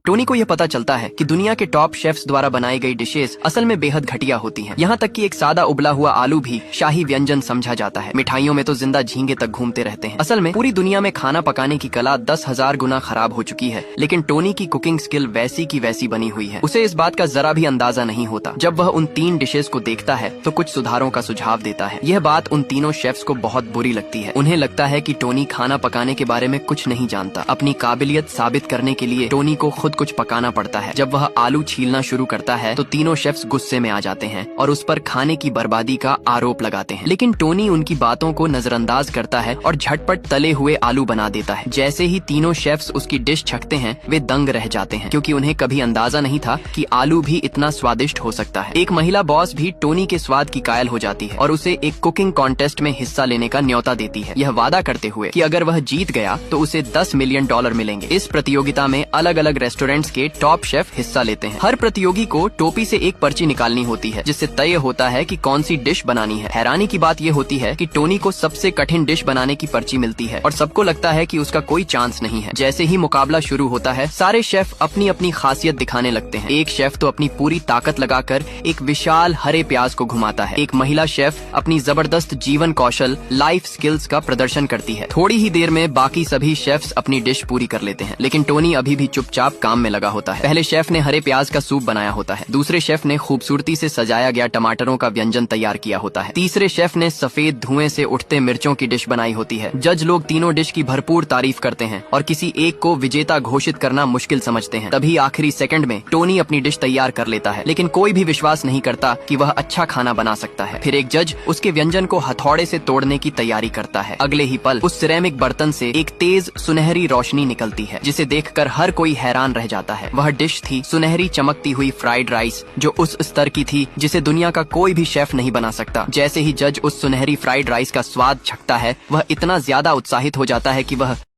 Tony को यह पता चलता है कि दुनिया के टॉप शेफ्स द्वारा बनाई गई डिशेस असल में बेहद घटिया होती हैं। यहाँ तक कि एक सादा उबला हुआ आलू भी शाही व्यंजन समझा जाता है। मिठाइयों में तो जिंदा झींगे तक घूमते रहते हैं। असल में पूरी दुनिया में खाना पकाने की कला 10,000 गुना खराब हो चुकी है, लेकिन टोनी की कुकिंग स्किल वैसी की वैसी बनी हुई है। उसे इस बात का जरा भी अंदाजा नहीं होता। जब वह उन 3 डिशेस को देखता है तो कुछ सुधारों का सुझाव देता है। यह बात उन तीनों शेफ्स को बहुत बुरी लगती है। उन्हें लगता है कि टोनी खाना पकाने के बारे में कुछ नहीं जानता। अपनी काबिलियत साबित करने के लिए टोनी को खुद कुछ पकाना पड़ता है। जब वह आलू छीलना शुरू करता है तो तीनों शेफ्स गुस्से में आ जाते हैं और उस पर खाने की बर्बादी का आरोप लगाते हैं, लेकिन टोनी उनकी बातों को नजरअंदाज करता है और झटपट तले हुए आलू बना देता है। जैसे ही तीनों शेफ्स उसकी डिश छकते हैं वे दंग रह जाते हैं, क्योंकि उन्हें कभी अंदाजा नहीं था कि आलू भी इतना स्वादिष्ट हो सकता है। एक महिला बॉस भी टोनी के स्वाद की कायल हो जाती है और उसे एक कुकिंग कॉन्टेस्ट में हिस्सा लेने का न्योता देती है, यह वादा करते हुए कि अगर वह जीत गया तो उसे $10 मिलियन मिलेंगे। इस प्रतियोगिता में अलग अलग रेस्टोरेंट्स के टॉप शेफ हिस्सा लेते हैं। हर प्रतियोगी को टोपी से एक पर्ची निकालनी होती है, जिससे तय होता है कि कौन सी डिश बनानी है। हैरानी की बात यह होती है कि टोनी को सबसे कठिन डिश बनाने की पर्ची मिलती है और सबको लगता है कि उसका कोई चांस नहीं है। जैसे ही मुकाबला शुरू होता है सारे शेफ अपनी अपनी खासियत दिखाने लगते हैं। एक शेफ तो अपनी पूरी ताकत लगाकर एक विशाल हरे प्याज को घुमाता है। एक महिला शेफ अपनी जबरदस्त जीवन कौशल लाइफ स्किल्स का प्रदर्शन करती है। थोड़ी ही देर में बाकी सभी शेफ्स अपनी डिश पूरी कर लेते हैं, लेकिन टोनी अभी भी चुपचाप काम में लगा होता है। पहले शेफ ने हरे प्याज का सूप बनाया होता है, दूसरे शेफ ने खूबसूरती से सजाया गया टमाटरों का व्यंजन तैयार किया होता है, तीसरे शेफ ने सफेद धुएं से उठते मिर्चों की डिश बनाई होती है। जज लोग तीनों डिश की भरपूर तारीफ करते हैं और किसी एक को विजेता घोषित करना मुश्किल समझते हैं। तभी आखिरी सेकंड में टोनी अपनी डिश तैयार कर लेता है, लेकिन कोई भी विश्वास नहीं करता कि वह अच्छा खाना बना सकता है। फिर एक जज उसके व्यंजन को हथौड़े से तोड़ने की तैयारी करता है। अगले ही पल उस सिरेमिक बर्तन से एक तेज सुनहरी रोशनी निकलती है, जिसे देखकर हर कोई हैरान रह जाता है। वह डिश थी सुनहरी चमकती हुई फ्राइड राइस, जो उस स्तर की थी जिसे दुनिया का कोई भी शेफ नहीं बना सकता। जैसे ही जज उस सुनहरी फ्राइड राइस का स्वाद चखता है वह इतना ज्यादा उत्साहित हो जाता है कि वह